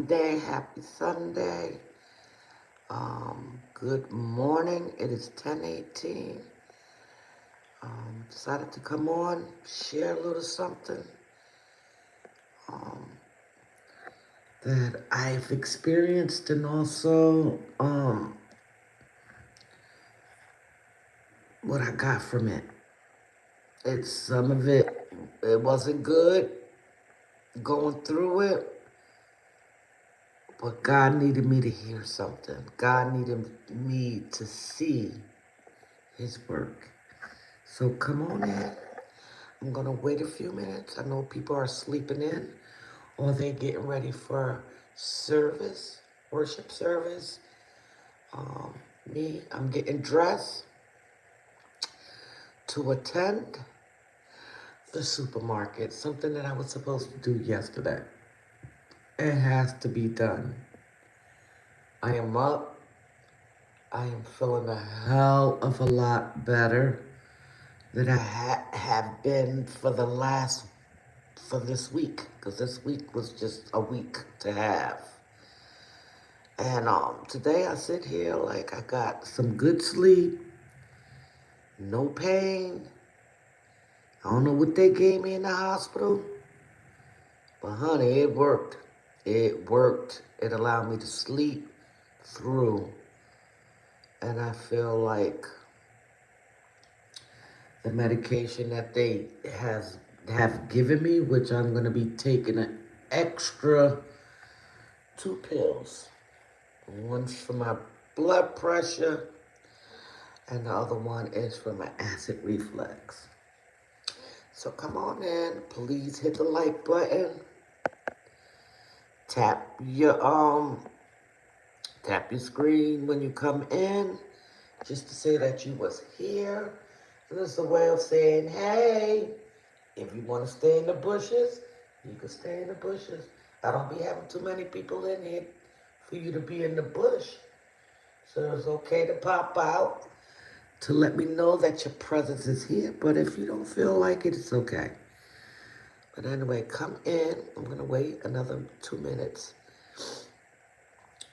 Sunday. Happy Sunday. Good morning. It is 10:18. Decided to come on, share a little something that I've experienced and also what I got from it. It's some of it wasn't good going through it, but God needed me to hear something. God needed me to see his work. So come on in. I'm going to wait a few minutes. I know people are sleeping in or they're getting ready for service, worship service. I'm getting dressed to attend the supermarket, something that I was supposed to do yesterday. It has to be done. I am up. I am feeling a hell of a lot better than I have been for this week, because this week was just a week to have. And today I sit here like I got some good sleep, no pain. I don't know what they gave me in the hospital, but honey, it worked. It worked. It allowed me to sleep through. And I feel like the medication that they have given me, which I'm going to be taking an extra 2 pills. One's for my blood pressure, and the other one is for my acid reflux. So come on in, please hit the like button. Tap your screen when you come in, just to say that you was here. And it's a way of saying, hey, if you want to stay in the bushes, you can stay in the bushes. I don't be having too many people in here for you to be in the bush. So it's okay to pop out to let me know that your presence is here. But if you don't feel like it, it's okay. But anyway, come in. I'm going to wait another 2 minutes.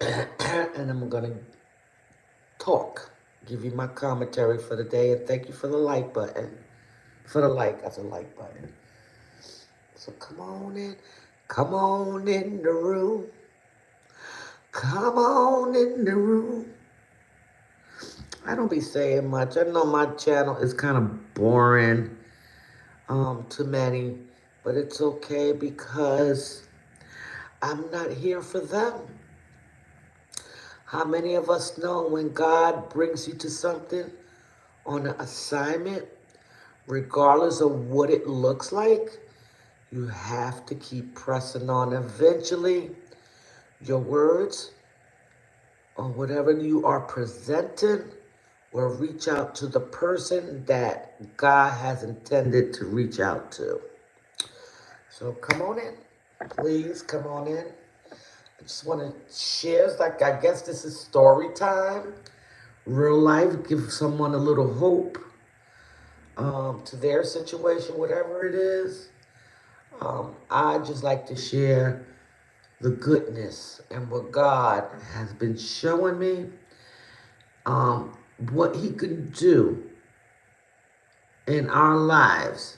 And I'm going to talk, give you my commentary for the day, and thank you for the like button. For the like, that's a like button. So come on in. Come on in the room. Come on in the room. I don't be saying much. I know my channel is kind of boring to many, but it's okay because I'm not here for them. How many of us know when God brings you to something on an assignment, regardless of what it looks like, you have to keep pressing on. Eventually, your words or whatever you are presenting will reach out to the person that God has intended to reach out to. So come on in. Please come on in. I just want to share, like, I guess this is story time. Real life, give someone a little hope to their situation, whatever it is. I just like to share the goodness and what God has been showing me, what he can do in our lives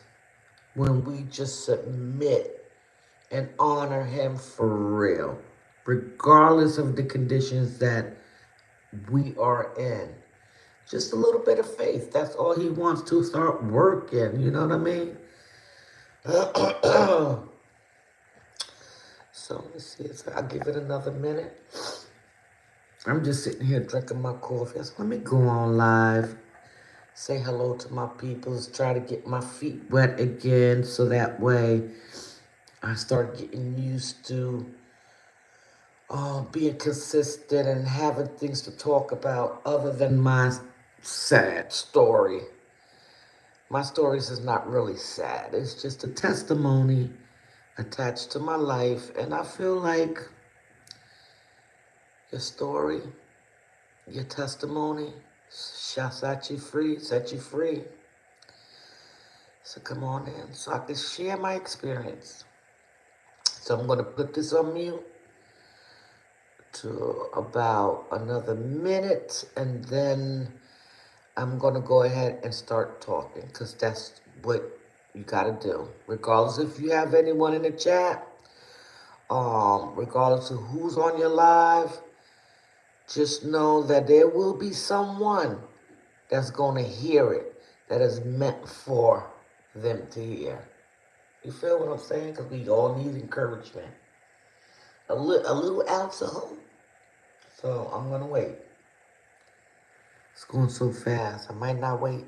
when we just submit and honor him for real, regardless of the conditions that we are in. Just a little bit of faith. That's all he wants to start working. You know what I mean? So let me see. So I'll give it another minute. I'm just sitting here drinking my coffee. So let me go on live, say hello to my peoples, try to get my feet wet again so that way I start getting used to being consistent and having things to talk about other than my sad story. My stories is not really sad. It's just a testimony attached to my life. And I feel like your story, your testimony shall set you free, set you free. So come on in so I can share my experience. So I'm going to put this on mute to about another minute, and then I'm going to go ahead and start talking because that's what you got to do. Regardless if you have anyone in the chat, regardless of who's on your live, just know that there will be someone that's going to hear it that is meant for them to hear. You feel what I'm saying? Because we all need encouragement. A little ounce of hope. So I'm going to wait. It's going so fast. I might not wait.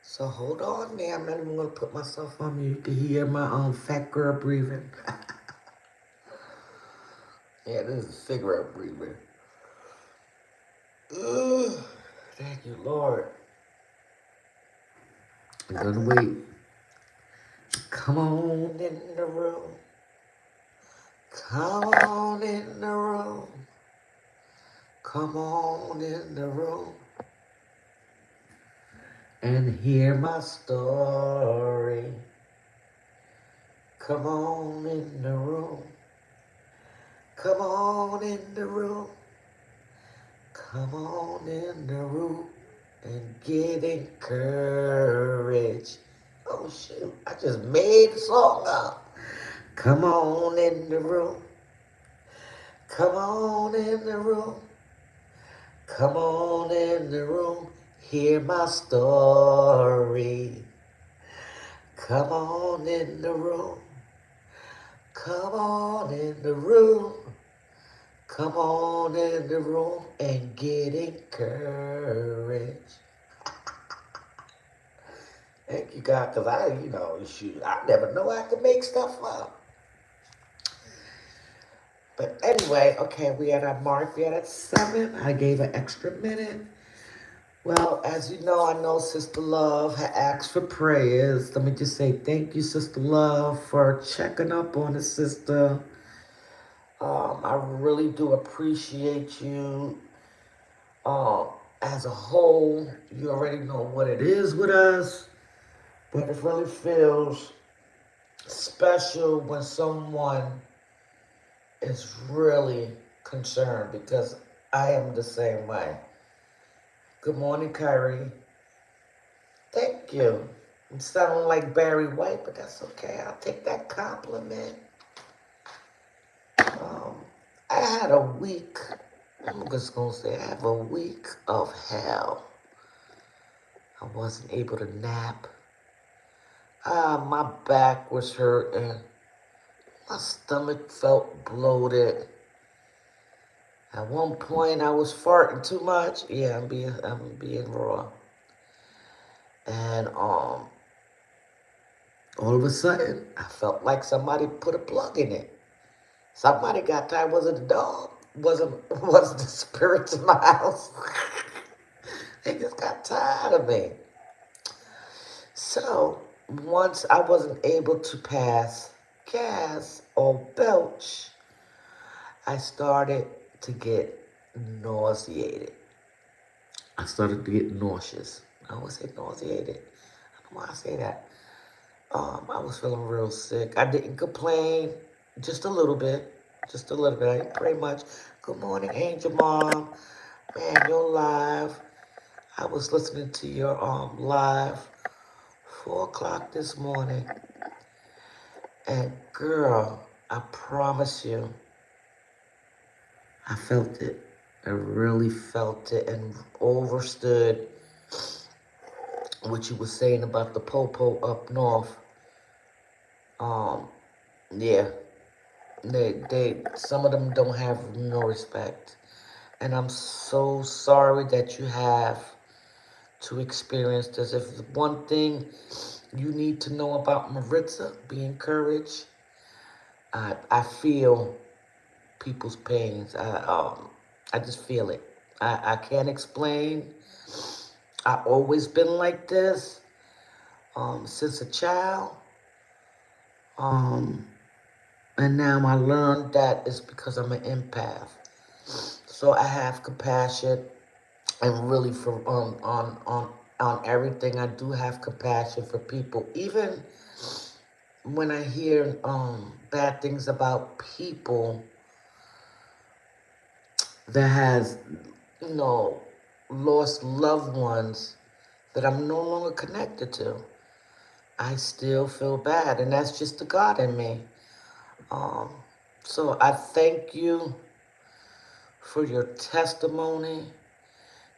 So hold on, man. I'm not even going to put myself on mute. You can hear my fat girl breathing. Yeah, this is cigarette breathing. Ugh. Thank you, Lord. I'm going to wait. Come on in the room. Come on in the room. Come on in the room. And hear my story. Come on in the room. Come on in the room. Come on in the room and get encouraged. Oh shoot, I just made the song up. Come on in the room. Come on in the room. Come on in the room. Hear my story. Come on in the room. Come on in the room. Come on in the room and get encouraged. Thank you, God, because I never know I can make stuff up. But anyway, okay, we at our mark. We at 7. I gave an extra minute. Well, as you know, I know Sister Love had asked for prayers. Let me just say thank you, Sister Love, for checking up on the sister. I really do appreciate you. As a whole, you already know what it is with us, but it really feels special when someone is really concerned because I am the same way. Good morning, Kyrie. Thank you. I'm sounding like Barry White, but that's okay. I'll take that compliment. I had a week, I'm just going to say, I have a week of hell. I wasn't able to nap. My back was hurting. My stomach felt bloated. At one point, I was farting too much. Yeah, I'm being raw. And all of a sudden, I felt like somebody put a plug in it. Somebody got tired. Was it the dog? Was the spirits in my house? They just got tired of me. So once I wasn't able to pass gas or belch, I started to get nauseated. I started to get nauseous. I always say nauseated. I don't know why I say that. I was feeling real sick. I didn't complain, just a little bit. Just a little bit. I didn't pray much. Good morning, Angel Mom. Man, you're live. I was listening to your live 4 o'clock this morning. And girl, I promise you, I felt it. I really felt it and understood what you were saying about the popo up north. Yeah. Some of them don't have no respect. And I'm so sorry that you have to experience this. If one thing you need to know about Maritza, be encouraged. I feel people's pains. I just feel it. I can't explain. I've always been like this since a child. And now I learned that it's because I'm an empath. So I have compassion, and really for on everything I do have compassion for people. Even when I hear bad things about people that has, you know, lost loved ones that I'm no longer connected to, I still feel bad, and that's just the God in me. Um, so I thank you for your testimony.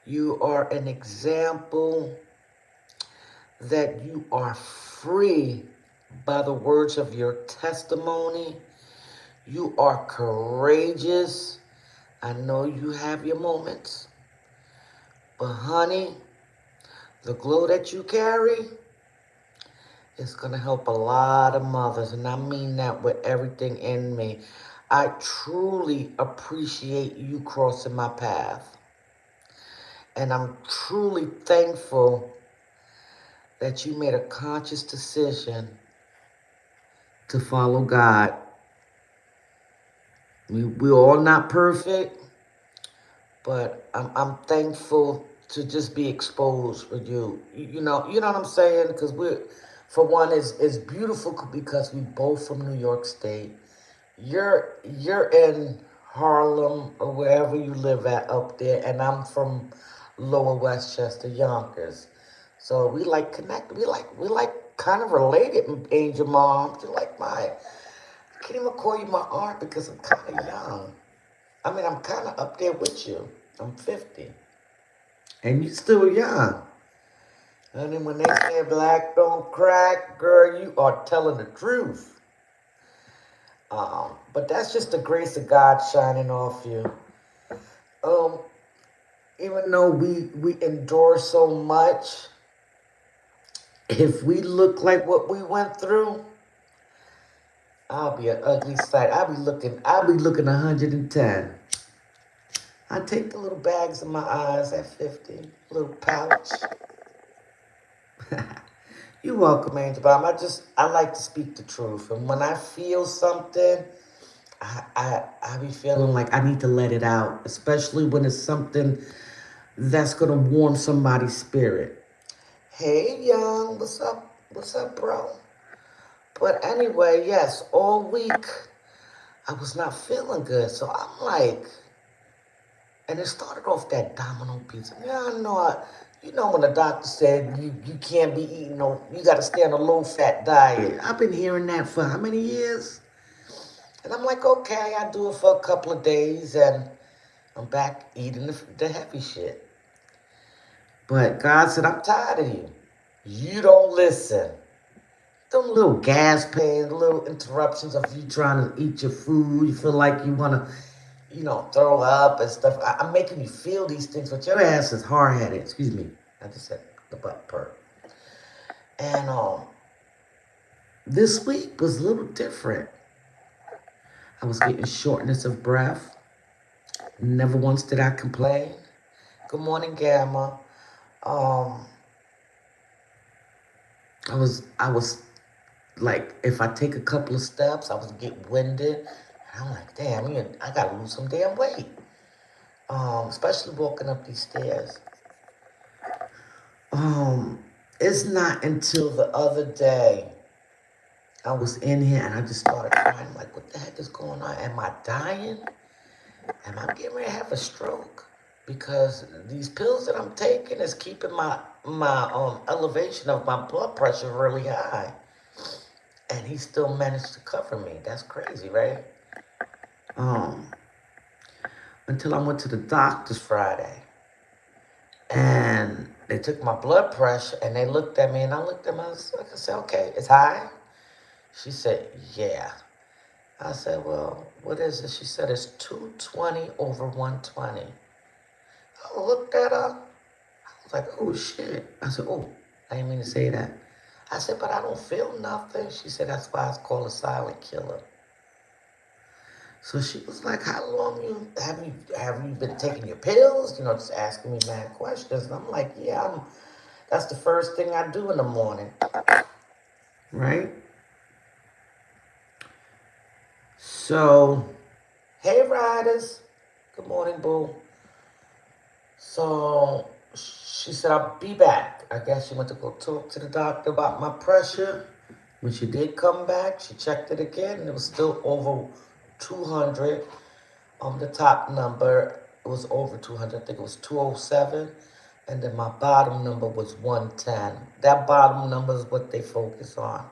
You are an example that you are free by the words of your testimony. You are courageous. I know you have your moments, but honey, the glow that you carry is going to help a lot of mothers, and I mean that with everything in me. I truly appreciate you crossing my path, and I'm truly thankful that you made a conscious decision to follow God. We're all not perfect, but I'm thankful to just be exposed with you. You know what I'm saying? Because for one, it's beautiful because we both from New York State. You're in Harlem or wherever you live at up there, and I'm from Lower Westchester, Yonkers. So we like connect. We like kind of related, Angel Mom. You're like I can't even call you my aunt because I'm kind of young. I mean, I'm kind of up there with you. I'm 50. And you still young. And then when they say black don't crack, girl, you are telling the truth. But that's just the grace of God shining off you. Um, Even though we endure so much, if we look like what we went through, I'll be an ugly sight. I'll be looking 110. I take the little bags in my eyes at 50, little pouch. You're welcome, Angel Bomb. I like to speak the truth. And when I feel something, I be feeling like I need to let it out, especially when it's something that's gonna warm somebody's spirit. Hey, young, what's up? What's up, bro? But anyway, yes, all week I was not feeling good, so I'm like, and it started off that domino pizza. Yeah, I know. When the doctor said you can't be eating no, you got to stay on a low fat diet. I've been hearing that for how many years? And I'm like, okay, I do it for a couple of days, and I'm back eating the heavy shit. But God said, I'm tired of you. You don't listen. Them little gas pains, little interruptions of you trying to eat your food. You feel like you want to throw up and stuff. I'm making you feel these things, but your ass is hard-headed. Excuse me. I just said the butt purr. And this week was a little different. I was getting shortness of breath. Never once did I complain. Good morning, Gamma. Um, I was like, if I take a couple of steps, I was getting winded. And I'm like, damn, I gotta lose some damn weight. Especially walking up these stairs. It's not until the other day I was in here and I just started crying. Like, what the heck is going on? Am I dying? Am I getting ready to have a stroke? Because these pills that I'm taking is keeping my elevation of my blood pressure really high. And he still managed to cover me. That's crazy, right? Until I went to the doctor's Friday. And they took my blood pressure and they looked at me and I looked at them. I said, okay, it's high? She said, yeah. I said, well, what is it? She said, it's 220 over 120. I looked at her. I was like, oh, shit. I said, oh, I didn't mean to say that. I said, but I don't feel nothing. She said, that's why it's called a silent killer. So she was like, how long have you been taking your pills? Just asking me mad questions. And I'm like, yeah, that's the first thing I do in the morning. Right? So, hey, riders. Good morning, boo. So, she said, I'll be back. I guess she went to go talk to the doctor about my pressure. When she did come back, she checked it again, and it was still over 200. The top number was over 200. I think it was 207. And then my bottom number was 110. That bottom number is what they focus on.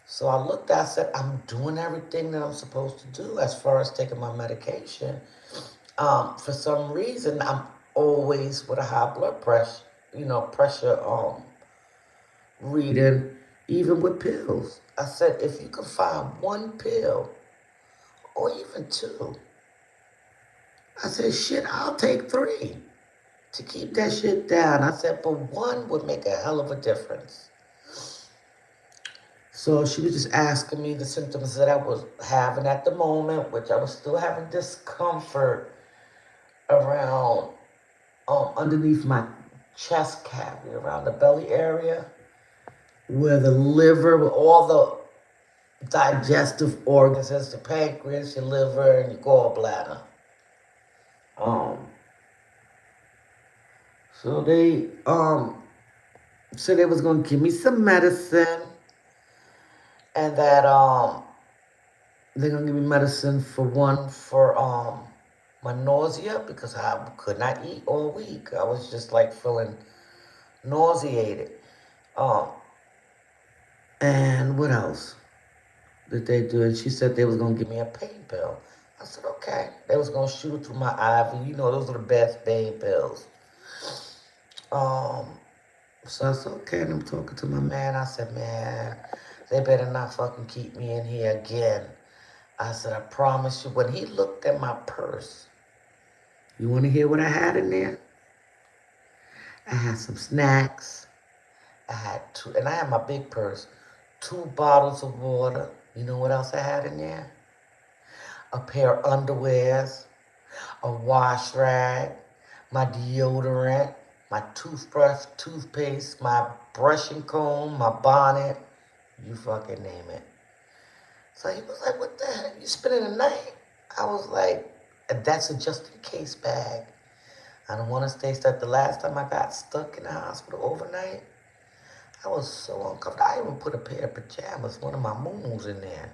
So I looked, I said, I'm doing everything that I'm supposed to do as far as taking my medication. For some reason, I'm always with a high blood pressure, pressure reading, even with pills. I said, if you can find one pill or even two, I said, shit, I'll take three to keep that shit down. I said, but one would make a hell of a difference. So she was just asking me the symptoms that I was having at the moment, which I was still having discomfort around underneath my chest cavity, around the belly area, where the liver, where all the digestive organs is, the pancreas, your liver, and your gallbladder. So they said they was gonna give me some medicine, and that they're gonna give me medicine for my nausea, because I could not eat all week. I was just like feeling nauseated. And what else did they do? And she said they was gonna give me a pain pill. I said, okay. They was gonna shoot it through my IV. Those are the best pain pills. So I said, okay, and I'm talking to my man. I said, man, they better not fucking keep me in here again. I said, I promise you. When he looked at my purse, you want to hear what I had in there? I had some snacks. I had two, and I had my big purse, 2 bottles of water. You know what else I had in there? A pair of underwears, a wash rag, my deodorant, my toothbrush, toothpaste, my brushing comb, my bonnet, you fucking name it. So he was like, what the heck, you spending the night? I was like, that's a just in case bag. I don't want to stay stuck. The last time I got stuck in the hospital overnight, I was so uncomfortable. I even put a pair of pajamas, one of my moons in there.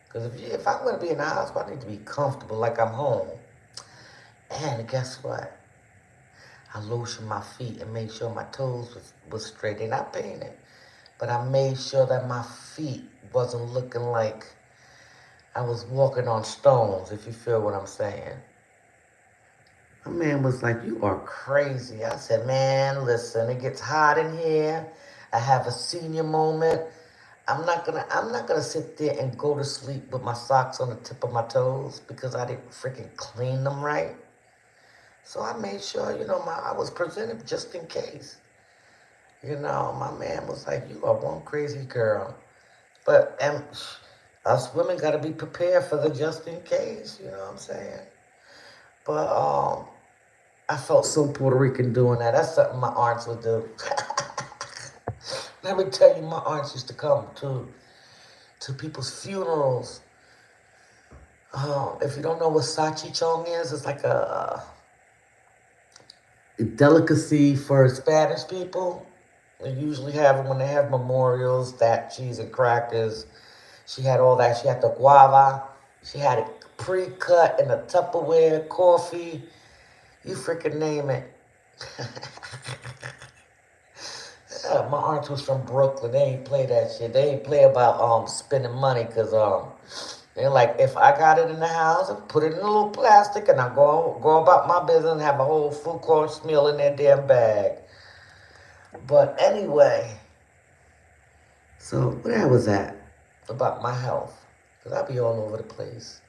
Because if I'm going to be in the hospital, I need to be comfortable like I'm home. And guess what? I lotioned my feet and made sure my toes was straight. They're not painted. But I made sure that my feet wasn't looking like I was walking on stones, if you feel what I'm saying. My man was like, you are crazy. I said, man, listen, it gets hot in here. I have a senior moment. I'm not gonna sit there and go to sleep with my socks on the tip of my toes because I didn't freaking clean them right. So I made sure, I was presented just in case. My man was like, you are one crazy girl. But us women got to be prepared for the just in case, you know what I'm saying? But I felt so Puerto Rican doing that. That's something my aunts would do. Let me tell you, my aunts used to come to people's funerals. If you don't know what Sachichong is, it's like a delicacy for Spanish people. They usually have it when they have memorials, that cheese and crackers. She had all that. She had the guava. She had it pre-cut in a Tupperware, coffee. You freaking name it. My aunts was from Brooklyn. They ain't play that shit. They ain't play about spending money, because they're like, if I got it in the house, I put it in a little plastic and I go about my business and have a whole full course meal in that damn bag. But anyway, so where was that? About my health, because I be all over the place.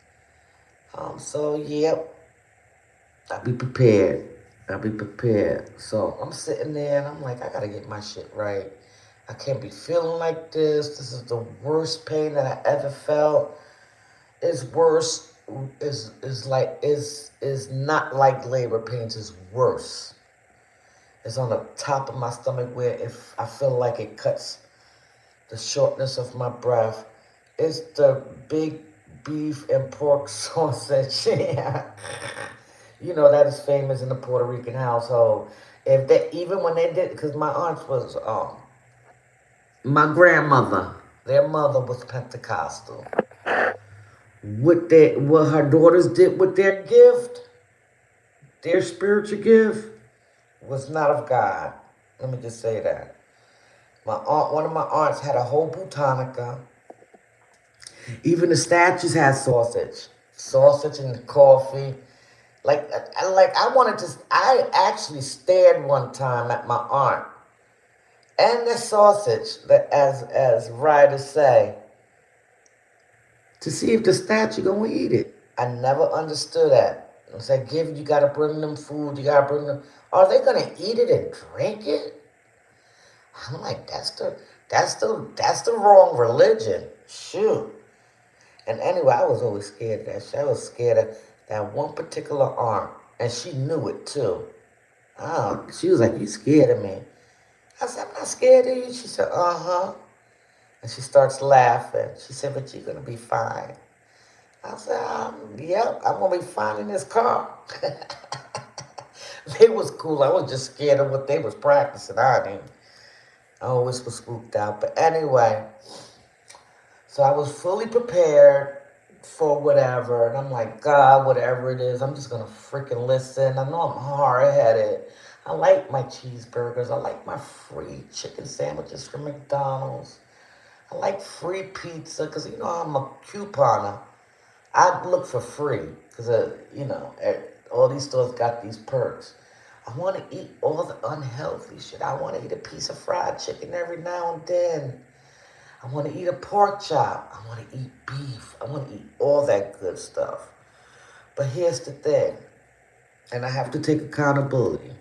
So yep, I'll be prepared. So I'm sitting there and I'm like, I gotta get my shit right. I can't be feeling like this. This is the worst pain that I ever felt. It's worse. Is not like labor pains. It's worse. It's on the top of my stomach where if I feel like it cuts the shortness of my breath. It's the big beef and pork sausage. That is famous in the Puerto Rican household. Even when they did, because my my grandmother, their mother was Pentecostal. What her daughters did with their gift, their spiritual gift, was not of God. Let me just say that. One of my aunts had a whole botanica. Even the statues had sausage and coffee. I wanted to. I actually stared one time at my aunt and the sausage, that as writers say, to see if the statue gonna eat it. I never understood that. It's like, you gotta bring them food. You gotta bring them. Are they gonna eat it and drink it? I'm like, that's the wrong religion. Shoot. And anyway, I was always scared of that shit. I was scared of that one particular aunt, and she knew it too. She was like, "You scared of me?" I said, "I'm not scared of you." She said, "Uh-huh." And she starts laughing. She said, "But you're gonna be fine." I said, "Yep, I'm gonna be fine in this car." They was cool. I was just scared of what they was practicing. I always was spooked out. But anyway, so I was fully prepared for whatever. And I'm like, God, whatever it is, I'm just going to freaking listen. I know I'm hard-headed. I like my cheeseburgers. I like my free chicken sandwiches from McDonald's. I like free pizza because, I'm a couponer. I look for free because, all these stores got these perks. I want to eat all the unhealthy shit. I want to eat a piece of fried chicken every now and then. I want to eat a pork chop. I want to eat beef. I want to eat all that good stuff. But here's the thing, and I have to take accountability.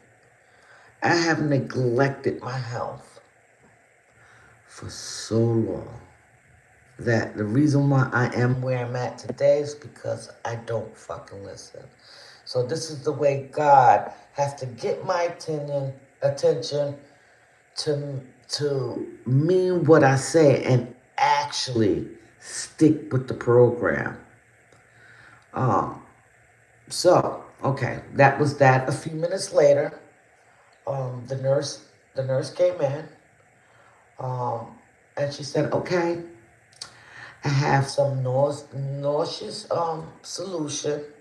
I have neglected my health for so long that the reason why I am where I'm at today is because I don't fucking listen. So this is the way God has to get my attention to mean what I say and actually stick with the program. Okay, that was that. A few minutes later, the nurse came in, and she said, "Okay, I have some nauseous solution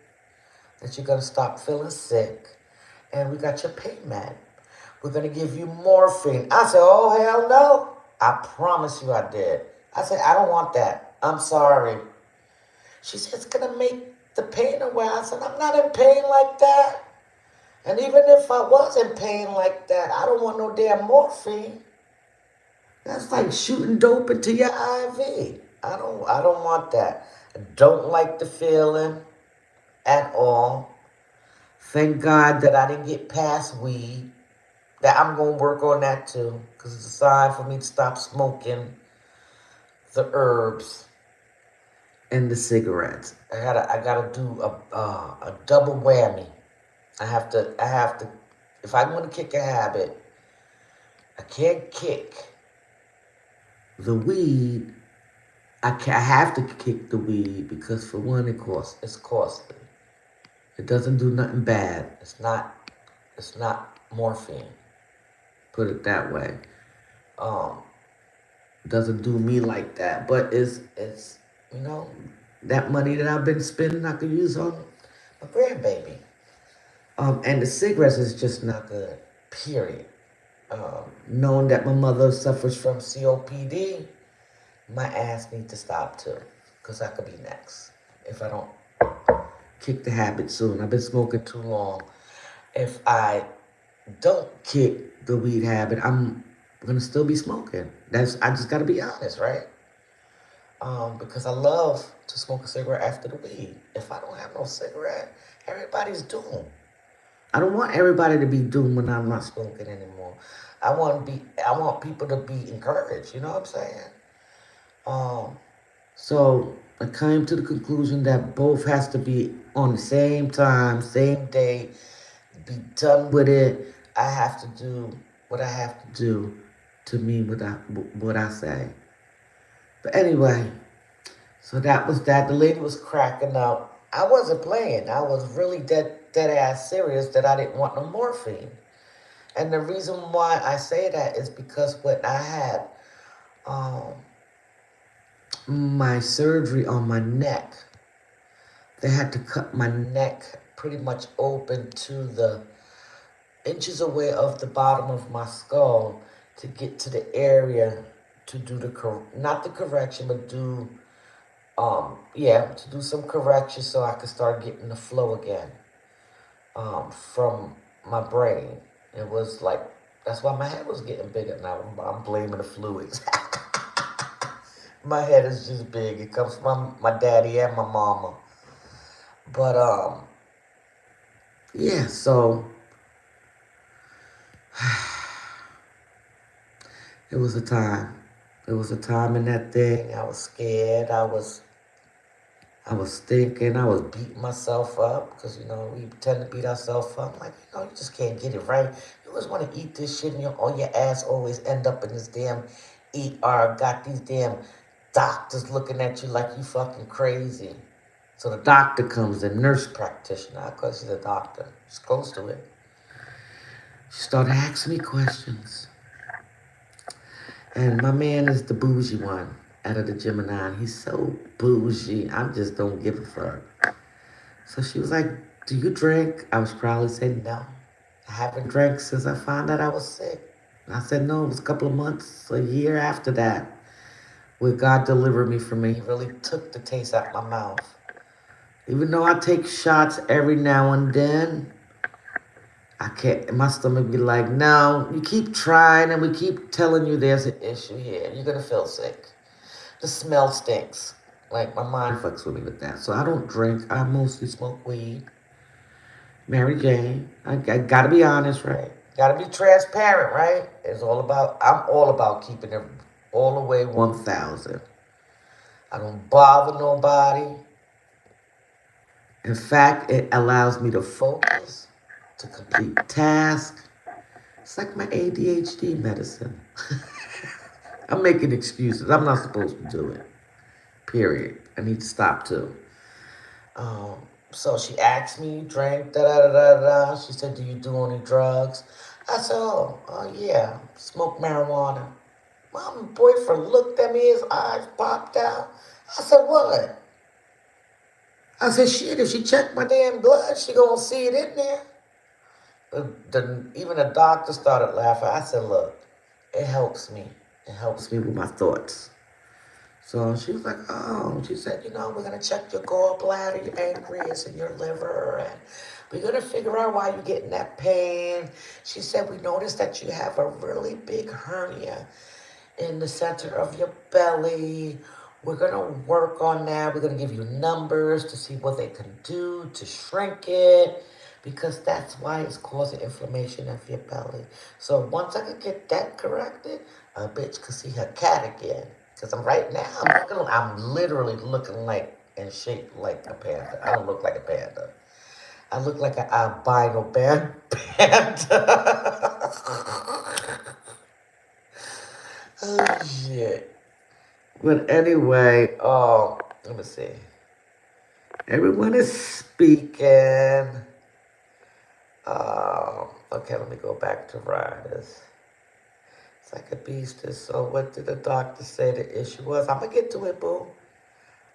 that you're gonna stop feeling sick, and we got your pain med. We're gonna give you morphine." I said, "Oh hell no! I promise you I did." I said, "I don't want that. I'm sorry." She said, "It's gonna make the pain away." I said, "I'm not in pain like that. And even if I was in pain like that, I don't want no damn morphine. That's like shooting dope into your IV. I don't want that. I don't like the feeling at all. Thank God that I didn't get past weed. That I'm gonna work on that too, because it's a sign for me to stop smoking the herbs and the cigarettes. I gotta do a double whammy. I have to. If I'm gonna kick a habit, I can't kick the weed. I have to kick the weed because for one, it's costly. It doesn't do nothing bad. It's not morphine. Put it that way. Doesn't do me like that. But it's that money that I've been spending, I could use on my grandbaby. And the cigarettes is just not good. Period. Knowing that my mother suffers from COPD, my ass needs to stop too, because I could be next if I don't kick the habit soon. I've been smoking too long. If I don't kick the weed habit, I'm gonna still be smoking. I just gotta be honest, right? Because I love to smoke a cigarette after the weed. If I don't have no cigarette, everybody's doomed. I don't want everybody to be doomed when I'm not smoking anymore. I want people to be encouraged. You know what I'm saying? So I came to the conclusion that both has to be on the same time, same day, be done with it. I have to do what I have to do to mean what I say. But anyway, so that was that. The lady was cracking up. I wasn't playing. I was really dead ass serious that I didn't want no morphine. And the reason why I say that is because when I had um, my surgery on my neck. They had to cut my neck pretty much open to the inches away of the bottom of my skull to get to the area to do not the correction, but to do some correction so I could start getting the flow again, from my brain. It was like, that's why my head was getting bigger now. I'm blaming the fluids. My head is just big. It comes from my daddy and my mama. But, yeah, so it was a time. It was a time in that thing. I was scared. I was thinking. I was beating myself up because, we tend to beat ourselves up. Like, you just can't get it right. You always want to eat this shit and your ass always end up in this damn ER. Got these damn doctors looking at you like you fucking crazy. So the doctor comes, the nurse practitioner, because she's a doctor. She's close to it. She started asking me questions. And my man is the bougie one out of the Gemini. He's so bougie. I just don't give a fuck. So she was like, do you drink? I was probably saying no. I haven't drank since I found out I was sick. And I said no, it was a couple of months, a year after that, where God delivered me from it. He really took the taste out of my mouth. Even though I take shots every now and then, I can't, my stomach be like, no, you keep trying and we keep telling you there's an issue here. You're going to feel sick. The smell stinks. Like, my mind fucks with me with that. So I don't drink. I mostly smoke weed. Mary Jane. I gotta be honest, right? Gotta be transparent, right? I'm all about keeping it all the way 1,000. I don't bother nobody. In fact, it allows me to focus, to complete tasks. It's like my ADHD medicine. I'm making excuses. I'm not supposed to do it. Period. I need to stop too. So she asked me, drank, da-da-da-da-da. She said, do you do any drugs? I said, yeah, smoke marijuana. My boyfriend looked at me, his eyes popped out. I said, what? I said, shit, if she checked my damn blood, she gonna see it in there. Even the doctor started laughing. I said, look, it helps me. It helps me with my thoughts. So she was like, she said, we're going to check your gallbladder, your pancreas, and your liver, and we're going to figure out why you're getting that pain. She said, we noticed that you have a really big hernia in the center of your belly. We're going to work on that. We're going to give you numbers to see what they can do to shrink it, because that's why it's causing inflammation of your belly. So once I can get that corrected, a bitch can see her cat again. Because I'm literally looking like and shaped like a panda. I don't look like a panda. I look like an albino panda. Oh, shit. But anyway, let me see. Everyone is speaking. Okay, let me go back to riders. It's like a beast. So what did the doctor say the issue was? I'm going to get to it, boo.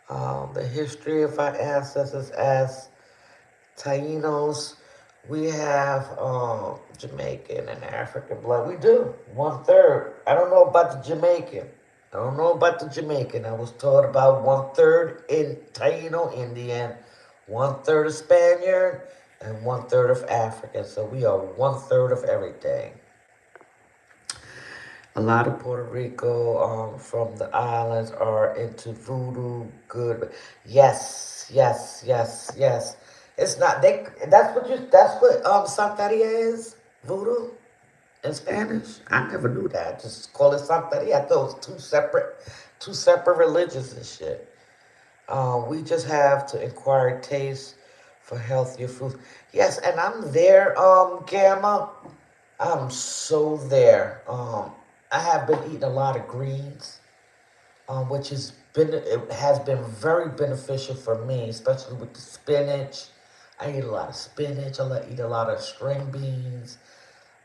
The history of our ancestors as Tainos. We have Jamaican and African blood. We do. 1/3. I don't know about the Jamaican. I was taught about 1/3 in Taino Indian, 1/3 of Spaniard, and 1/3 of African. So we are 1/3 of everything. A lot of Puerto Rico from the islands are into voodoo. Good. Yes. It's not that's what Santeria is? Voodoo in Spanish? I never knew that. Just call it Santeria. I thought it was two separate religions and shit. We just have to acquire taste for healthier foods. Yes, and I'm there, Gamma. I'm so there. I have been eating a lot of greens, which it has been very beneficial for me, especially with the spinach. I eat a lot of spinach. I eat a lot of string beans.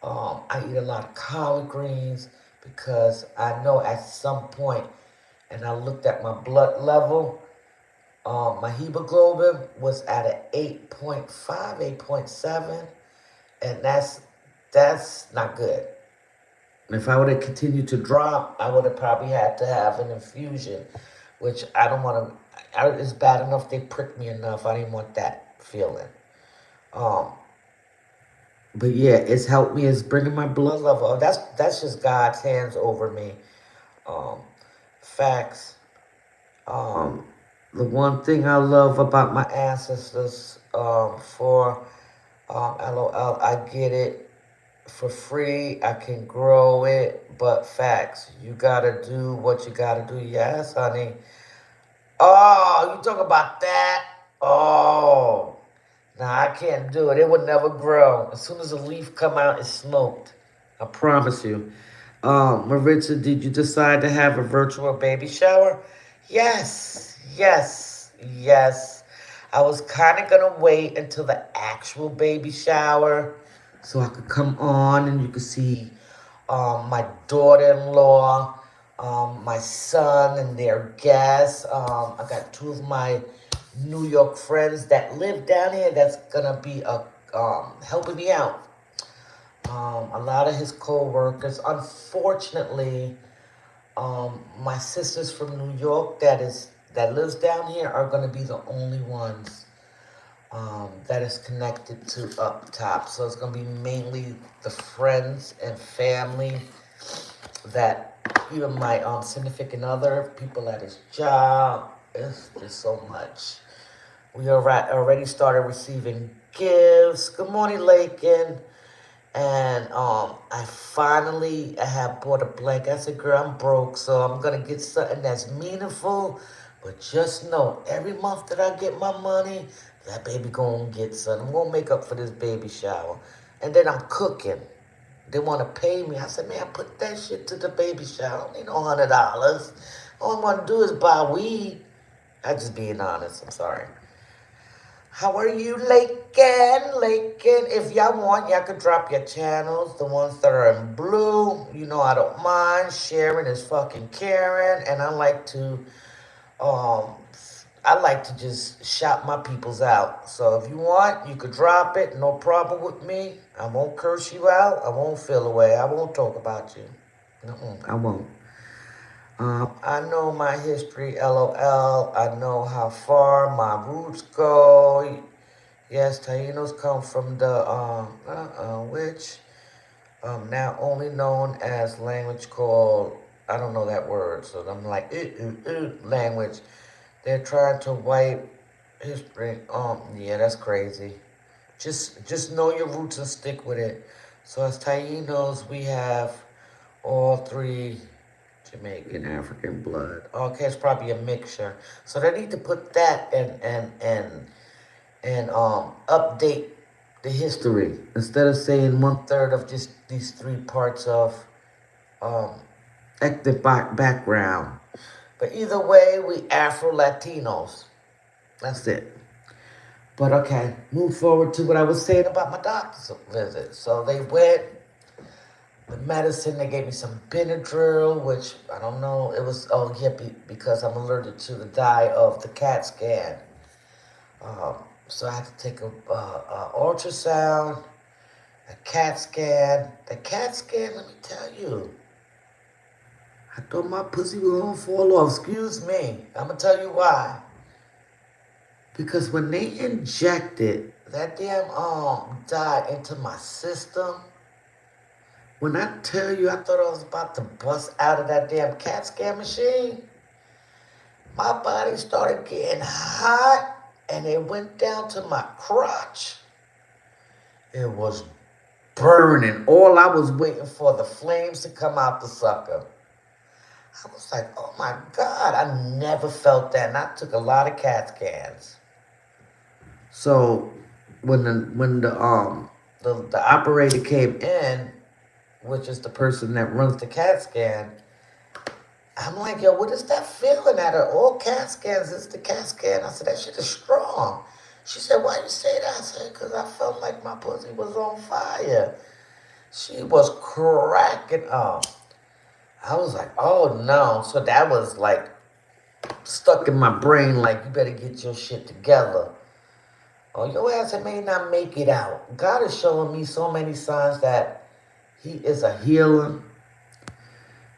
I eat a lot of collard greens because I know at some point, and I looked at my blood level, my hemoglobin was at an 8.5, 8.7, and that's not good. If I would have continued to drop, I would have probably had to have an infusion, which I don't want to. It's bad enough they pricked me enough. I didn't want that feeling. Um, but yeah, it's helped me. It's bringing my blood level up. That's just God's hands over me. Um, facts. Um, the one thing I love about my ancestors, for LOL, I get it for free. I can grow it, but facts. You gotta do what you gotta do. Yes, honey. Oh, you talk about that? Oh, nah, I can't do it. It would never grow. As soon as a leaf come out, it's smoked. I promise you. Maritza, did you decide to have a virtual baby shower? Yes, yes, yes. I was kind of gonna wait until the actual baby shower so I could come on and you could see my daughter-in-law, my son and their guests. I got two of my New York friends that live down here that's gonna be helping me out. A lot of his co-workers. Unfortunately, my sisters from New York that lives down here are gonna be the only ones that is connected to up top. So it's gonna be mainly the friends and family that even my significant other, people at his job. It's just so much. We already started receiving gifts. Good morning, Lakin. And I have bought a blanket. I said, girl, I'm broke, so I'm gonna get something that's meaningful. But just know, every month that I get my money, that baby gonna get something. I'm gonna make up for this baby shower. And then I'm cooking. They want to pay me. I said, man, put that shit to the baby shower. I don't need no $100. All I want to do is buy weed. I just being honest. I'm sorry. How are you, Lakin? Lakin, if y'all want, y'all could drop your channels. The ones that are in blue. You know I don't mind. Sharing is fucking caring. And um, I like to just shout my peoples out. So if you want, you could drop it. No problem with me. I won't curse you out. I won't feel away. I won't talk about you. I won't. I know my history, LOL. I know how far my roots go. Yes, Tainos come from the which now only known as language called, I don't know that word, so I'm like language. They're trying to wipe history. Yeah, that's crazy. Just know your roots and stick with it. So as Tainos, we have all three Jamaican, African blood. Okay, it's probably a mixture. So they need to put that and update the history instead of saying 1/3 of just these three parts of um ethnic background. But either way, we Afro Latinos. That's it. But okay, move forward to what I was saying about my doctor's visit. So they went, the medicine, they gave me some Benadryl, which I don't know, it was, oh yeah, because I'm allergic to the dye of the CAT scan. So I had to take a ultrasound, a CAT scan. The CAT scan, let me tell you, I thought my pussy was gonna fall off. Excuse me. I'm gonna tell you why. Because when they injected that damn dye into my system, when I tell you I thought I was about to bust out of that damn CAT scan machine, my body started getting hot and it went down to my crotch. It was burning. All I was waiting for the flames to come out the sucker. I was like, oh my God, I never felt that. And I took a lot of CAT scans. So when the operator came in, which is the person that runs the CAT scan, I'm like, yo, what is that feeling at her? All CAT scans is the CAT scan. I said, that shit is strong. She said, why you say that? I said, because I felt like my pussy was on fire. She was cracking up. I was like, oh no. So that was like stuck in my brain, like, you better get your shit together. Or your ass may not make it out. God is showing me so many signs that He is a healer.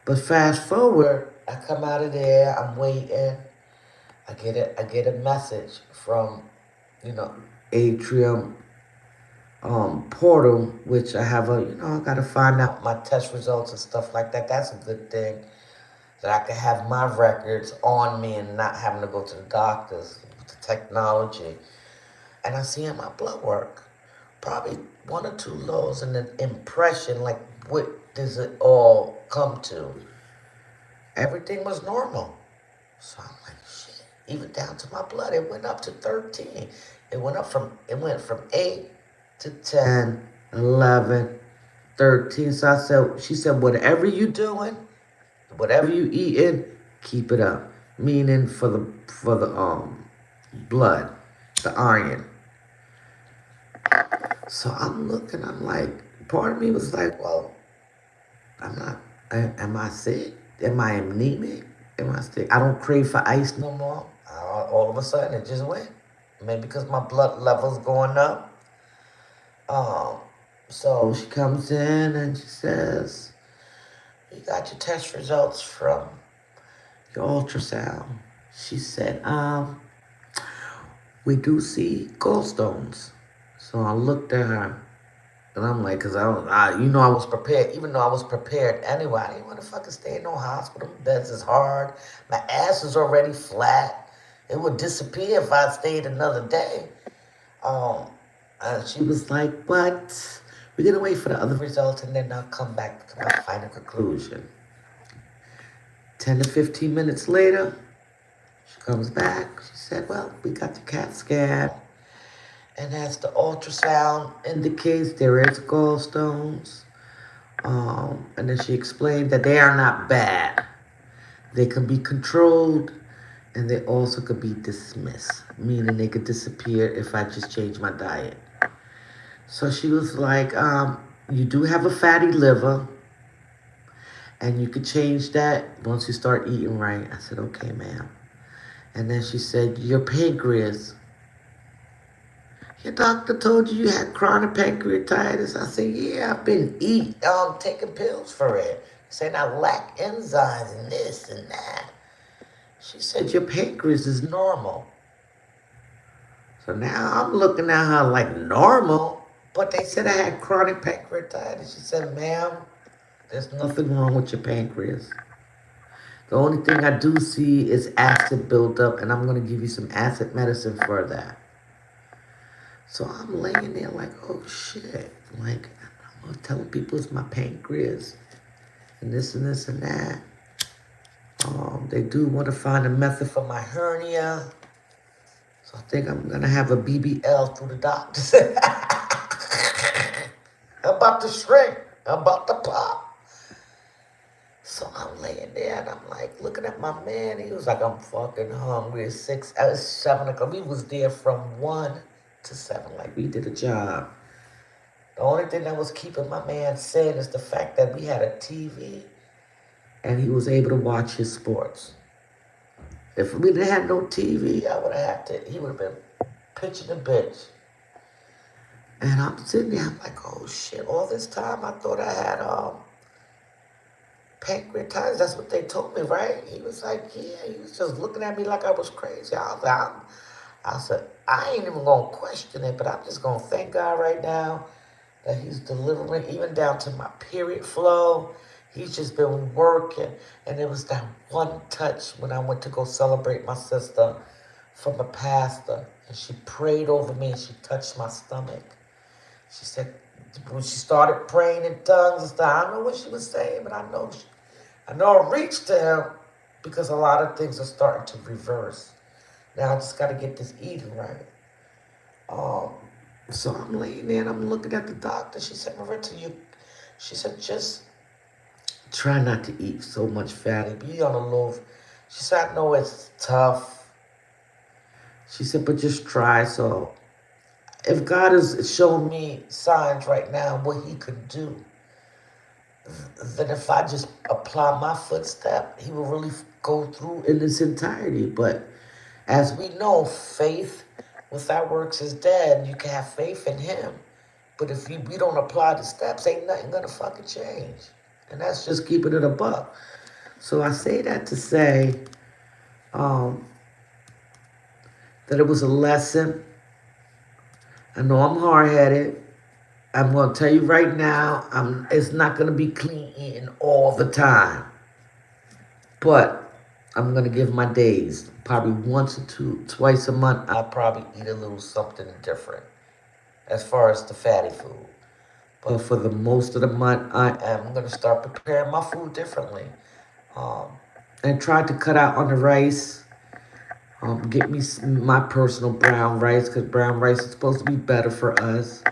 But fast forward, I come out of there, I'm waiting. I get a message from, you know, Atrium portal, which I have I gotta find out my test results and stuff like that. That's a good thing. That I can have my records on me and not having to go to the doctors with the technology. And I see in my blood work, probably one or two lows and an impression, like, what does it all come to? Everything was normal. So I'm like, shit, even down to my blood, it went up to 13. It went from 8 to 10, 11, 13. So she said, whatever you doing, whatever you eating, keep it up. Meaning for the blood, the iron. So I'm looking, I'm like, part of me was like, well, I'm not, am I sick? Am I anemic? Am I sick? I don't crave for ice no more. All of a sudden, it just went. Maybe because my blood level's going up. Um, so she comes in and she says, you got your test results from your ultrasound. She said, we do see gallstones. So I looked at her and I'm like, cause I was prepared. Even though I was prepared anyway, I didn't want to fucking stay in no hospital. Beds is hard. My ass is already flat. It would disappear if I stayed another day. And she was like, but we're gonna wait for the other results and then I'll come back to my final conclusion. 10 to 15 minutes later, she comes back. She said, well, we got the CAT scan. And as the ultrasound indicates, there is gallstones. And then she explained that they are not bad. They can be controlled and they also could be dismissed, meaning they could disappear if I just change my diet. So she was like, you do have a fatty liver and you could change that once you start eating right. I said, okay, ma'am. And then she said, your pancreas. Your doctor told you you had chronic pancreatitis. I said, yeah, I've been taking pills for it. Saying I lack enzymes and this and that. She said, your pancreas is normal. So now I'm looking at her like normal, but they said I had chronic pancreatitis. She said, ma'am, there's nothing wrong with your pancreas. The only thing I do see is acid buildup, and I'm going to give you some acid medicine for that. So I'm laying there like, oh shit. Like, I'm telling people it's my pancreas and this and this and that. They do want to find a method for my hernia. So I think I'm going to have a BBL through the doctors. I'm about to shrink. I'm about to pop. So I'm laying there and I'm like looking at my man. He was like, I'm fucking hungry. It's 7 o'clock. We was there from 1 to 7. Like, we did a job. The only thing that was keeping my man sane is the fact that we had a TV and he was able to watch his sports. If we didn't have no TV, he would have been pitching a bitch. And I'm sitting there, I'm like, oh shit, all this time I thought I had pancreatitis. That's what they told me, right? He was like, yeah. He was just looking at me like I was crazy. I said, I ain't even gonna question it, but I'm just gonna thank God right now that he's delivering, even down to my period flow. He's just been working. And it was that one touch when I went to go celebrate my sister from a pastor. And she prayed over me and she touched my stomach. She said, when she started praying in tongues and stuff, I don't know what she was saying, but I know I reached to him because a lot of things are starting to reverse. Now I just got to get this eating right. So I'm laying there and I'm looking at the doctor. She said, she said, just try not to eat so much fatty. Be on the low. She said, I know it's tough. She said, but just try. So if God is showing me signs right now what he could do, then if I just apply my footstep, he will really go through in its entirety. But as we know, faith without works is dead. You can have faith in him. But if we don't apply the steps, ain't nothing gonna fucking change. And that's just keeping it a buck. So I say that to say um, that it was a lesson. I know I'm hard headed. I'm gonna tell you right now, it's not gonna be clean eating all the time. But I'm gonna give my days. Probably once or twice a month, I'll probably eat a little something different as far as the fatty food. But for the most of the month, I am gonna start preparing my food differently. Um, and try to cut out on the rice. Get me my personal brown rice, because brown rice is supposed to be better for us.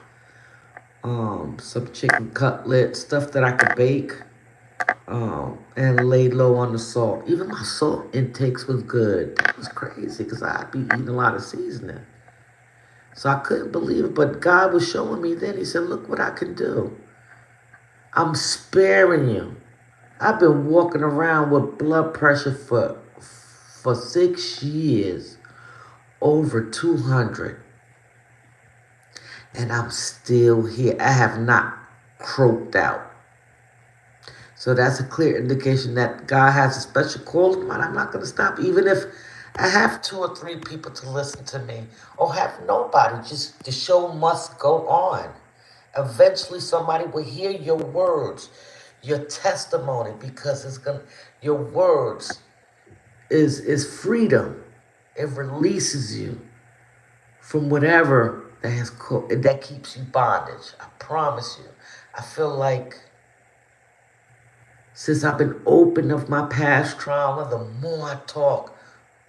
Some chicken cutlets, stuff that I could bake. And lay low on the salt. Even my salt intakes was good. That was crazy because I'd be eating a lot of seasoning. So I couldn't believe it, but God was showing me then. He said, look what I can do. I'm sparing you. I've been walking around with blood pressure for 6 years, over 200. And I'm still here. I have not croaked out. So that's a clear indication that God has a special call in mind. I'm not going to stop, even if I have 2 or 3 people to listen to me, or have nobody. Just the show must go on. Eventually, somebody will hear your words, your testimony, because your words is freedom. It releases you from whatever that keeps you bondage. I promise you. I feel like since I've been open of my past trauma, the more I talk,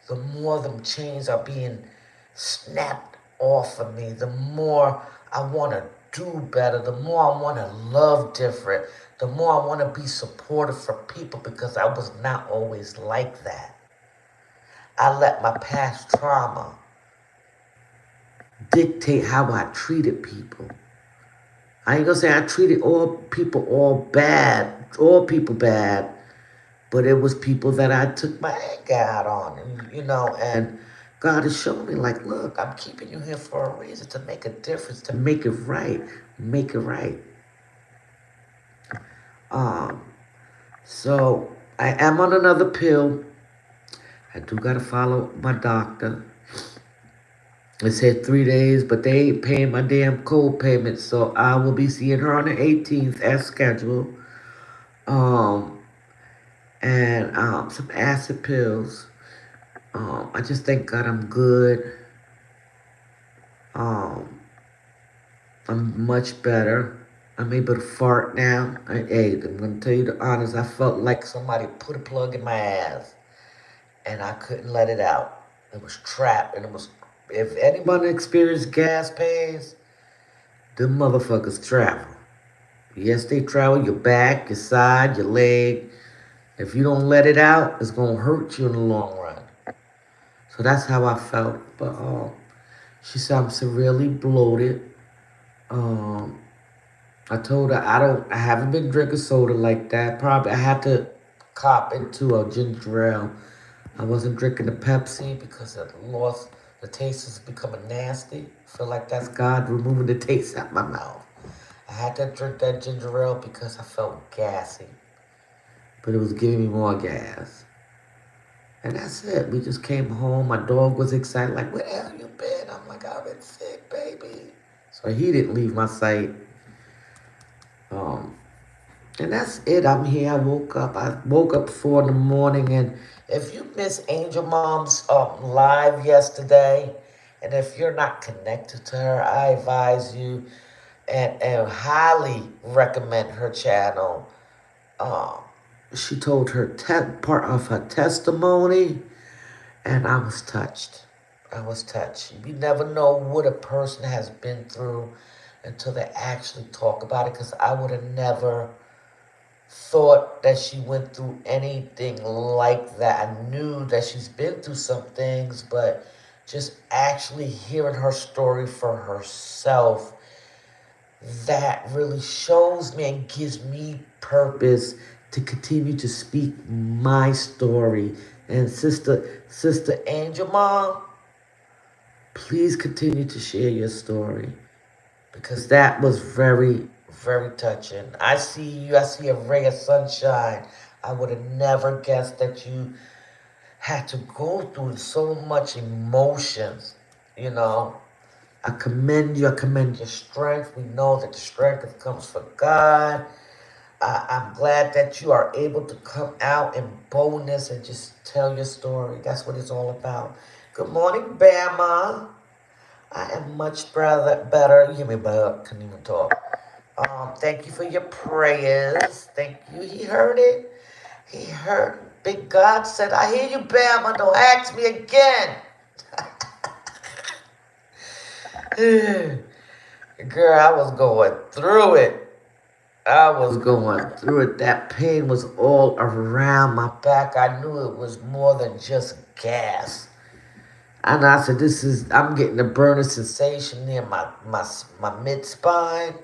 the more them chains are being snapped off of me, the more I want to do better, the more I want to love different, the more I want to be supportive for people, because I was not always like that. I let my past trauma dictate how I treated people. I ain't gonna say I treated all people bad, but it was people that I took my anger out on, and God is showing me, like, look, I'm keeping you here for a reason, to make a difference, to make it right, make it right. So I am on another pill. I do gotta follow my doctor. It said 3 days, but they ain't paying my damn co-payment, so I will be seeing her on the 18th as scheduled. And some acid pills. I just thank God I'm good. I'm much better. I'm able to fart now. Hey, I'm gonna tell you the honest. I felt like somebody put a plug in my ass, and I couldn't let it out. It was trapped, and it was. If anybody experienced gas pains, them motherfuckers travel. Yes, they travel your back, your side, your leg. If you don't let it out, it's gonna hurt you in the long run. So that's how I felt. But she said I'm severely bloated. I told her I haven't been drinking soda like that. Probably I had to cop into a ginger ale. I wasn't drinking the Pepsi because the taste is becoming nasty. I feel like that's God removing the taste out my mouth. I had to drink that ginger ale because I felt gassy. But it was giving me more gas. And that's it. We just came home. My dog was excited, like, where the hell you been? I'm like, I've been sick, baby. So he didn't leave my sight. And that's it. I'm here. I woke up 4 in the morning. And if you missed Angel Mom's live yesterday, and if you're not connected to her, I advise you and highly recommend her channel. She told her part of her testimony, and I was touched. I was touched. You never know what a person has been through until they actually talk about it, because I would have never thought that she went through anything like that. I knew that she's been through some things, but just actually hearing her story for herself, that really shows me and gives me purpose to continue to speak my story. And Sister Angel Mom, please continue to share your story because that was very, very touching. I see you, I see a ray of sunshine. I would have never guessed that you had to go through so much emotions, you know. I commend you. I commend your strength. We know that the strength comes from God. I'm glad that you are able to come out in boldness and just tell your story. That's what it's all about. Good morning, Bama. I am much better. You hear me, but couldn't even talk. Thank you for your prayers. Thank you. He heard it. He heard. Big God said, I hear you, Bama. Don't ask me again. Girl, I was going through it. I was going through it. That pain was all around my back. I knew it was more than just gas. And I said, I'm getting a burning sensation near my mid-spine.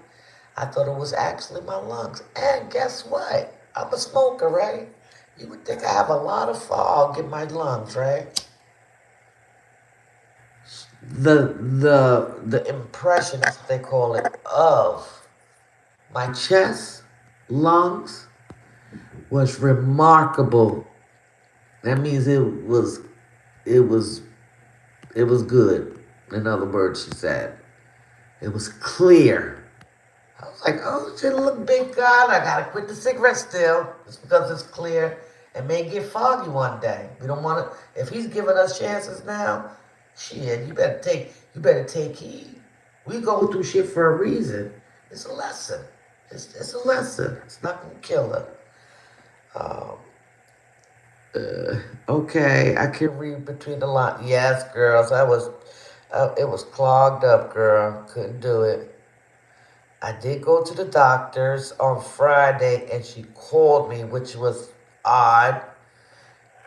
I thought it was actually my lungs. And guess what? I'm a smoker, right? You would think I have a lot of fog in my lungs, right? The impression, as they call it, of my chest, lungs, was remarkable. That means it was good. In other words, she said. It was clear. I was like, oh shit, look, big God, I gotta quit the cigarette still. Just because it's clear. It may get foggy one day. We don't wanna if he's giving us chances now, shit, you better take heed. We go through shit for a reason. It's a lesson. It's a lesson. It's not gonna kill her. Okay, I can read between the lines. Yes, girls, it was clogged up, girl. Couldn't do it. I did go to the doctor's on Friday, and she called me, which was odd.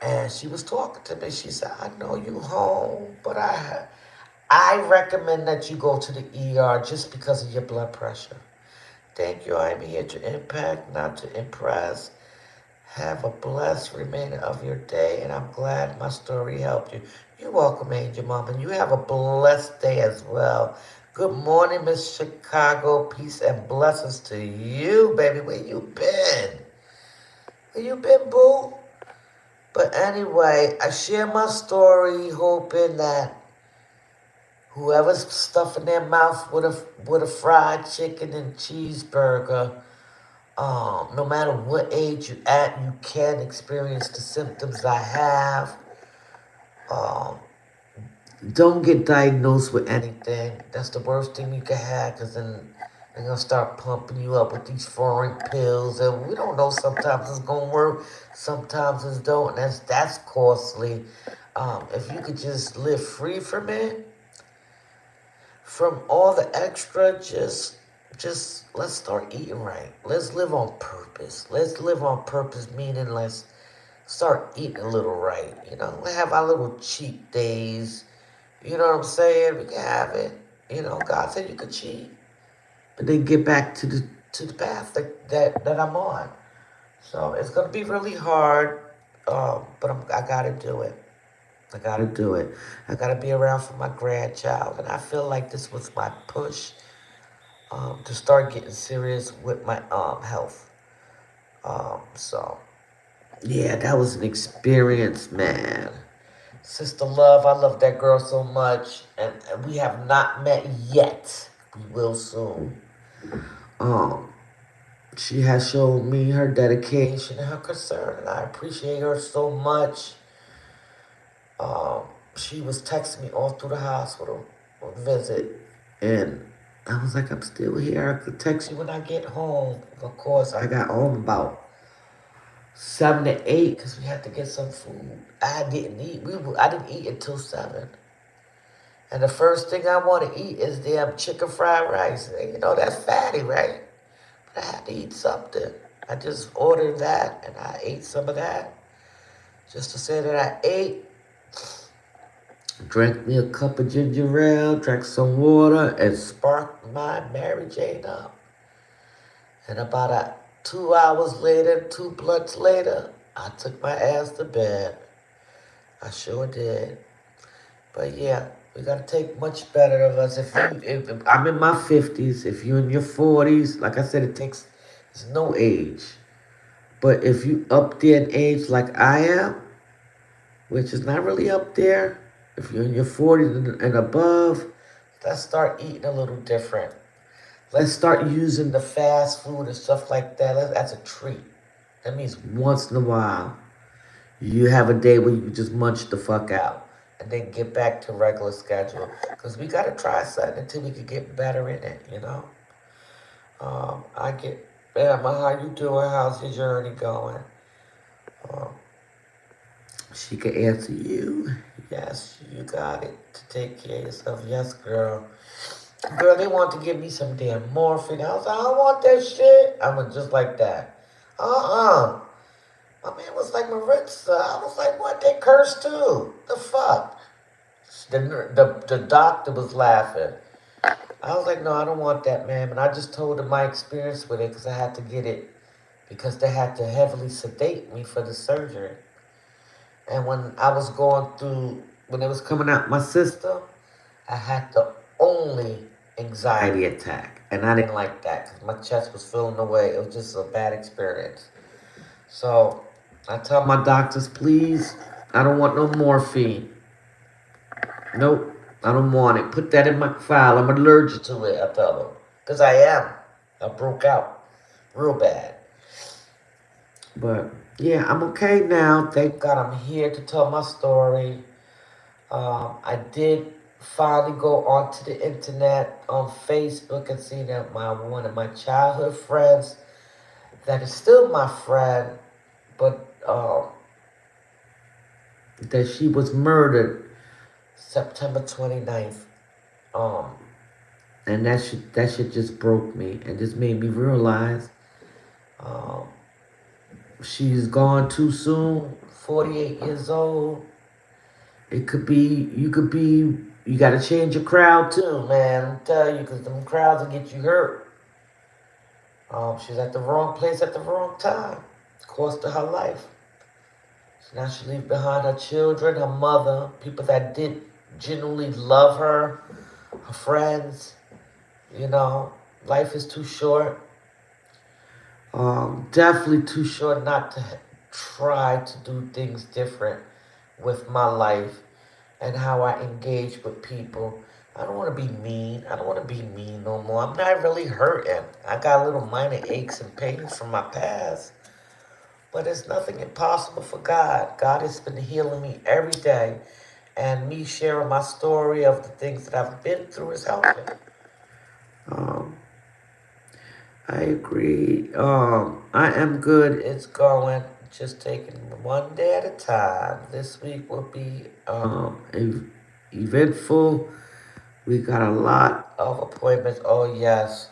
And she was talking to me. She said, "I know you home, but I recommend that you go to the ER just because of your blood pressure. Thank you. I'm here to impact, not to impress. Have a blessed remainder of your day, and I'm glad my story helped you." You're welcome, Angel Mom, and you have a blessed day as well. Good morning, Miss Chicago. Peace and blessings to you, baby. Where you been? Where you been, boo? But anyway, I share my story hoping that whoever's stuffing their mouth with a fried chicken and cheeseburger, no matter what age you're at, you can experience the symptoms I have. Um, don't get diagnosed with anything. That's the worst thing you can have, because then they're going to start pumping you up with these foreign pills. And we don't know, sometimes it's going to work, sometimes it don't. And that's costly. If you could just live free from it, from all the extra, just let's start eating right. Let's live on purpose. Let's live on purpose, meaning let's start eating a little right. You know, we have our little cheat days. You know what I'm saying? We can have it. You know, God said you could cheat, but then get back to the path that I'm on. So it's gonna be really hard, but I gotta do it. I gotta do it. I gotta be around for my grandchild, and I feel like this was my push to start getting serious with my health. So yeah, that was an experience, man. Sister Love, I love that girl so much, and we have not met yet. We will soon. Um, she has shown me her dedication and her concern, and I appreciate her so much. Um, she was texting me all through the hospital on visit, and I was like, I'm still here. I could text you when I get home. Of course, I got home about 7 to 8 because we had to get some food. I didn't eat. I didn't eat until 7. And the first thing I want to eat is damn chicken fried rice. And you know, that's fatty, right? But I had to eat something. I just ordered that, and I ate some of that. Just to say that I ate. Drank me a cup of ginger ale, drank some water, and sparked my Mary Jane up. And about 2 hours later, 2 blunts later, I took my ass to bed. I sure did. But yeah, we gotta take much better of us. If I'm in my 50s, if you're in your 40s, like I said, it's no age. But if you up there in age like I am, which is not really up there, if you're in your 40s and above, let's start eating a little different. Let's start using the fast food and stuff like that as a treat. That means once in a while, you have a day where you can just munch the fuck out and then get back to regular schedule. Because we got to try something until we can get better in it, you know? Emma, how you doing? How's your journey going? Um, she can answer you. Yes, you got it. To take care of yourself. Yes, girl. Girl, they want to give me some damn morphine. I was like, I don't want that shit. I'm just like that. Uh-uh. My man was like, Maritza. I was like, what? They cursed too. The fuck? The doctor was laughing. I was like, no, I don't want that, man. And I just told him my experience with it because I had to get it because they had to heavily sedate me for the surgery. And when I was going through, when it was coming out my system, I had the only anxiety attack. And I didn't like that because my chest was filling away. It was just a bad experience. So I tell my doctors, please, I don't want no morphine. Nope, I don't want it. Put that in my file. I'm allergic to it, I tell them. Because I am. I broke out real bad. But yeah, I'm okay now. Thank God I'm here to tell my story. I did finally go onto the internet on Facebook and see that one of my childhood friends that is still my friend, but that she was murdered September 29th. And that shit just broke me and just made me realize she's gone too soon, 48 years old. You gotta change your crowd too, man. I'm telling you, because them crowds will get you hurt. She's at the wrong place at the wrong time. Cost of her life. So now she leaves behind her children, her mother, people that did genuinely love her, her friends. You know, life is too short. Definitely too short not to try to do things different with my life and how I engage with people. I don't want to be mean. I don't want to be mean no more. I'm not really hurting. I got little minor aches and pains from my past. But there's nothing impossible for God. God has been healing me every day. And me sharing my story of the things that I've been through is helping. I agree. I am good. It's going. Just taking one day at a time. This week will be eventful. We got a lot of appointments. Oh yes.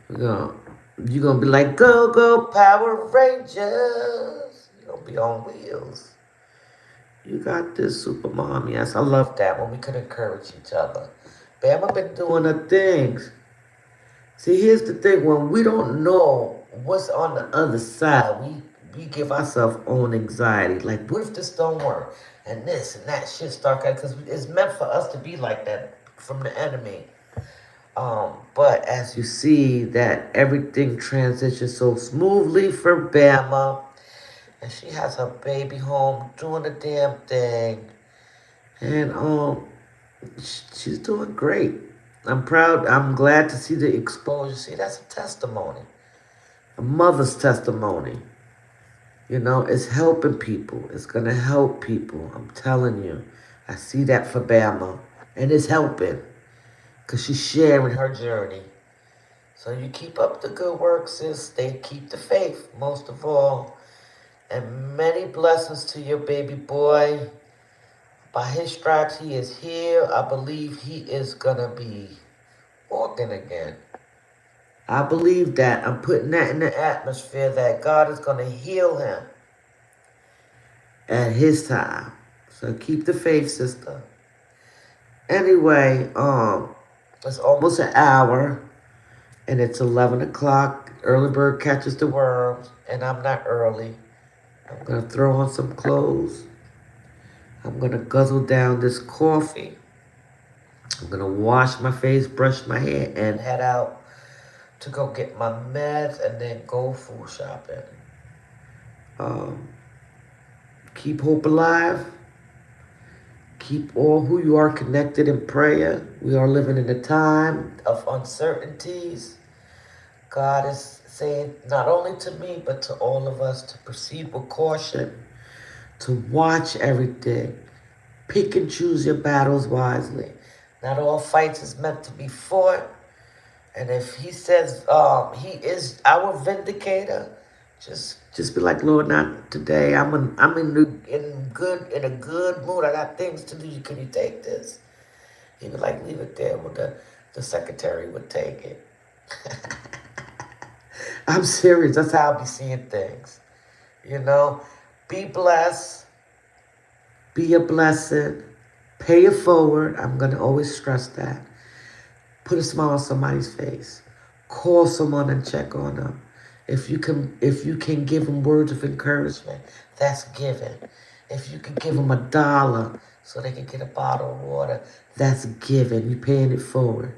You're gonna be like, go, go, Power Rangers. You're gonna be on wheels. You got this, Super Mom. Yes, I love that when we could encourage each other. Bama been doing her things. See, here's the thing. When we don't know what's on the other side, we give ourselves own anxiety. Like, what if this don't work? And this and that shit start coming. Because it's meant for us to be like that from the enemy. But as you see that everything transitions so smoothly for Bama. And she has her baby home doing the damn thing. And she's doing great. I'm proud. I'm glad to see the exposure. See, that's a testimony. A mother's testimony. You know, it's helping people. It's going to help people. I'm telling you. I see that for Bama. And it's helping. Because she's sharing her journey. So you keep up the good work, sis. Keep the faith, most of all. And many blessings to your baby boy. By his stripes, he is healed. I believe he is going to be walking again. I believe that. I'm putting that in the atmosphere that God is going to heal him at his time. So keep the faith, sister. Anyway, it's almost an hour, and it's 11 o'clock. Early bird catches the worms, and I'm not early. I'm gonna throw on some clothes. I'm gonna guzzle down this coffee. I'm gonna wash my face, brush my hair, and head out to go get my meds and then go food shopping. Um, keep hope alive. Keep all who you are connected in prayer. We are living in a time of uncertainties. God is saying not only to me, but to all of us to proceed with caution, to watch everything, pick and choose your battles wisely. Not all fights is meant to be fought. And if he says he is our vindicator, just be like, Lord, not today. I'm in a good mood. I got things to do. Can you take this? He would like leave it there. Well, the secretary would take it. I'm serious. That's how I be seeing things. You know, be blessed. Be a blessing. Pay it forward. I'm gonna always stress that. Put a smile on somebody's face. Call someone and check on them. If you can give them words of encouragement, that's giving. If you can give them $1 so they can get a bottle of water, that's giving. You're paying it forward.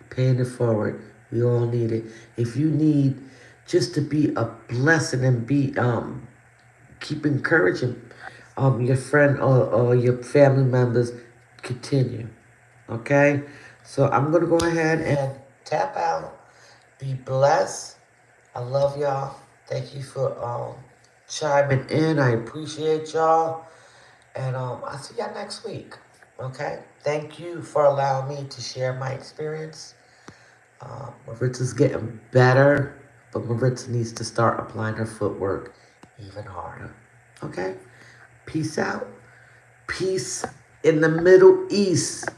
Paying it forward. We all need it. If you need just to be a blessing and be keep encouraging your friend or your family members, continue. Okay? So I'm gonna go ahead and tap out. Be blessed. I love y'all. Thank you for chiming in. I appreciate y'all. And I'll see y'all next week. Okay? Thank you for allowing me to share my experience. Maritza's getting better, but Maritza needs to start applying her footwork even harder. Okay? Peace out. Peace in the Middle East.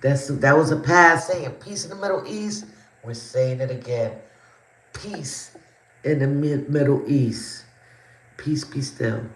That was a past saying. Peace in the Middle East. We're saying it again. Peace in the Middle East. Peace be still.